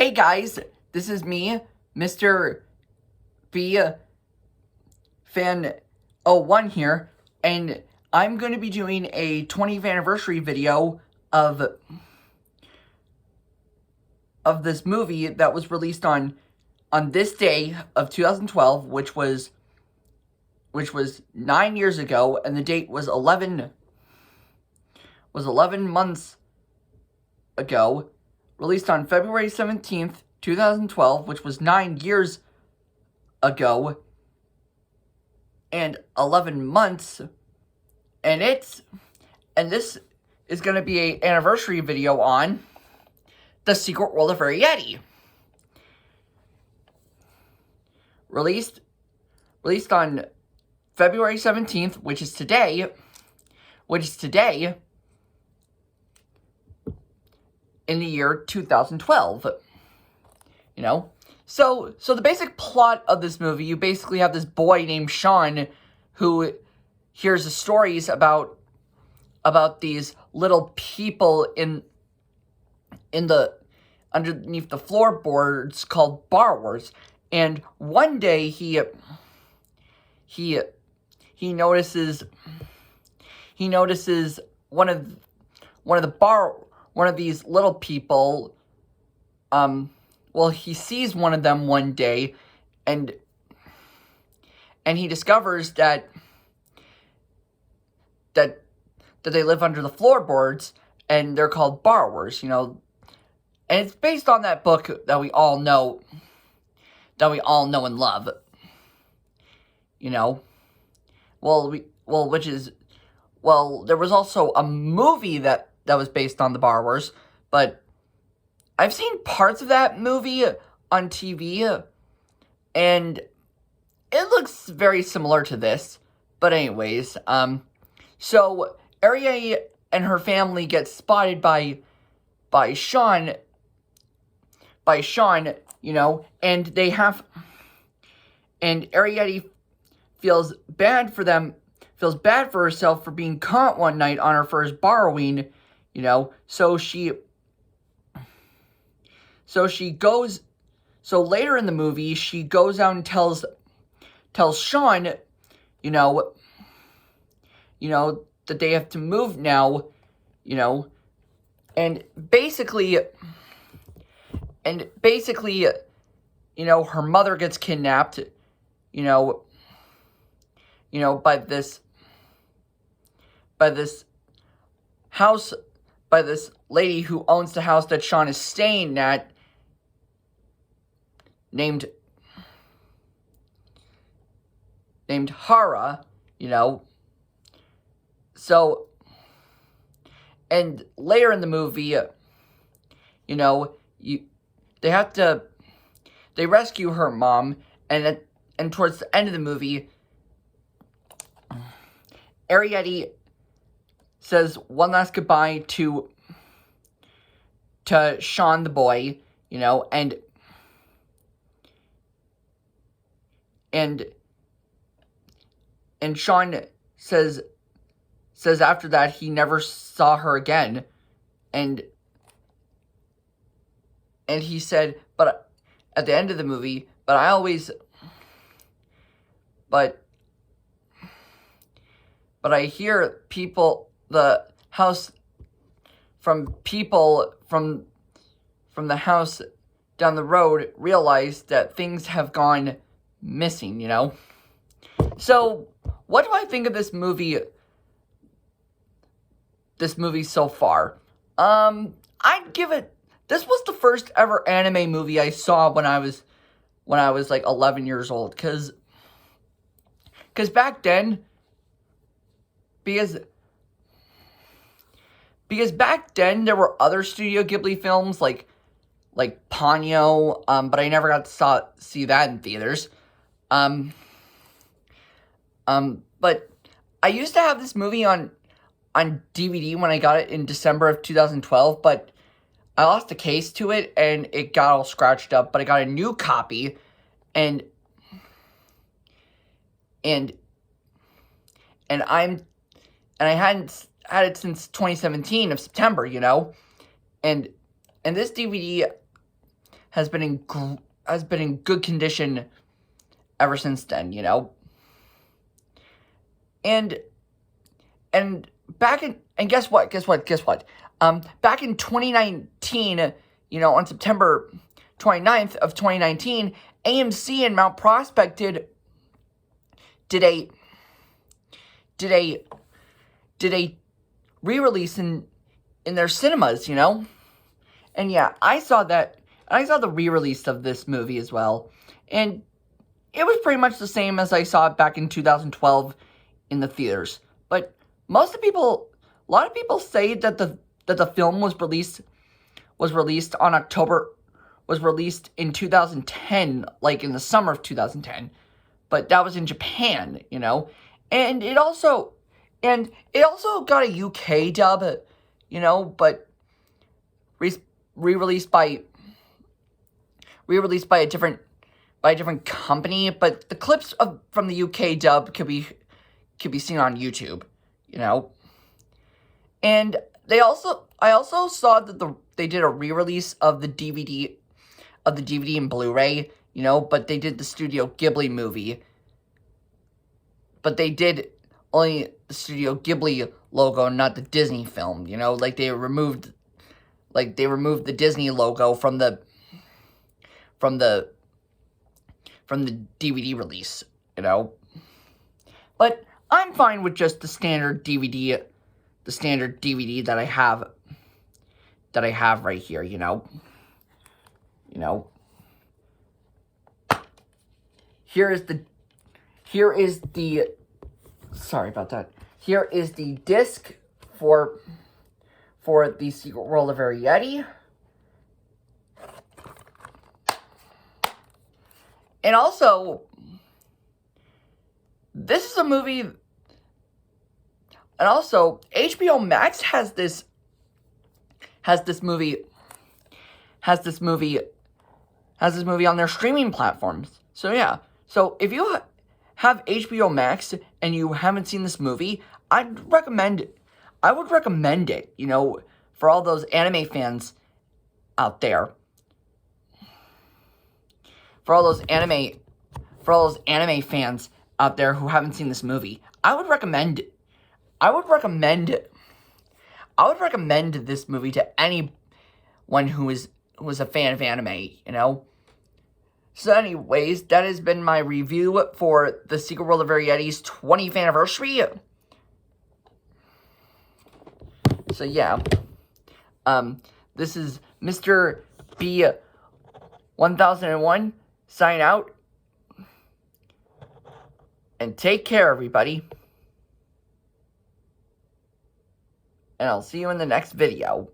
Hey guys, this is me, Mr. B Fan 01 here, and I'm going to be doing a 20th anniversary video of this movie that was released on this day of 2012, which was 9 years ago, and the date was 11 months ago. Released on February 17th, 2012, which was 9 years ago, and 11 months, and this is going to be an anniversary video on The Secret World of Arrietty. Released on February 17th, which is today, in the year 2012, So the basic plot of this movie, you basically have this boy named Sean who hears the stories about these little people underneath the floorboards called borrowers, and one day he notices one of these little people. He sees one of them one day, and he discovers that they live under the floorboards, and they're called borrowers, and it's based on that book that we all know and love, there was also a movie that was based on the borrowers, but I've seen parts of that movie on TV, and it looks very similar to this. But anyways, so Arrietty and her family get spotted by Sean, and Arrietty feels bad for herself for being caught one night on her first borrowing, so later in the movie, she goes out and tells Sean, that they have to move now, and basically, her mother gets kidnapped, by this lady who owns the house that Sean is staying at, named Hara, So, and later in the movie, they rescue her mom, and towards the end of the movie, Arrietty says one last goodbye to Sean the boy, and Sean says after that he never saw her again, and he said, but at the end of the movie, but I hear people the house from the house down the road realize that things have gone missing, So, what do I think of this movie so far? I'd give it, this was the first ever anime movie I saw when I was like 11 years old, cause back then, because back then there were other Studio Ghibli films like Ponyo, but I never got to see that in theaters. But I used to have this movie on DVD when I got it in December of 2012, but I lost the case to it and it got all scratched up, but I got a new copy, and I hadn't had it since 2017 of September, and this DVD has been in good condition ever since then, you know. And guess what? Back in 2019, you know, on September 29th of 2019, AMC and Mount Prospect did a re-release in their cinemas, you know? And yeah, I saw that. I saw the re-release of this movie as well. And it was pretty much the same as I saw it back in 2012 in the theaters. But a lot of people say that the film was released in 2010, like in the summer of 2010. But that was in Japan, you know? And it also got a UK dub, you know, but re-released by a different company. But the clips from the UK dub could be seen on YouTube, you know. And I also saw that they did a re-release of the DVD and Blu-ray, you know, but they did the Studio Ghibli movie. But they did only the Studio Ghibli logo, not the Disney film, you know, like they removed the Disney logo from the DVD release, you know. But I'm fine with just the standard DVD that I have right here, you know. Here is the sorry about that. Here is the disc for the Secret World of Arrietty. And also, this is a movie. And also, HBO Max has this movie on their streaming platforms. So yeah. So if you have HBO Max and you haven't seen this movie, I would recommend it, you know, for all those anime fans out there. For all those anime fans out there who haven't seen this movie, I would recommend this movie to anyone who is a fan of anime, you know. So anyways, that has been my review for the Secret World of Arrietty's 20th anniversary. So yeah, this is Mr. B 1001 sign out, and take care, everybody. And I'll see you in the next video.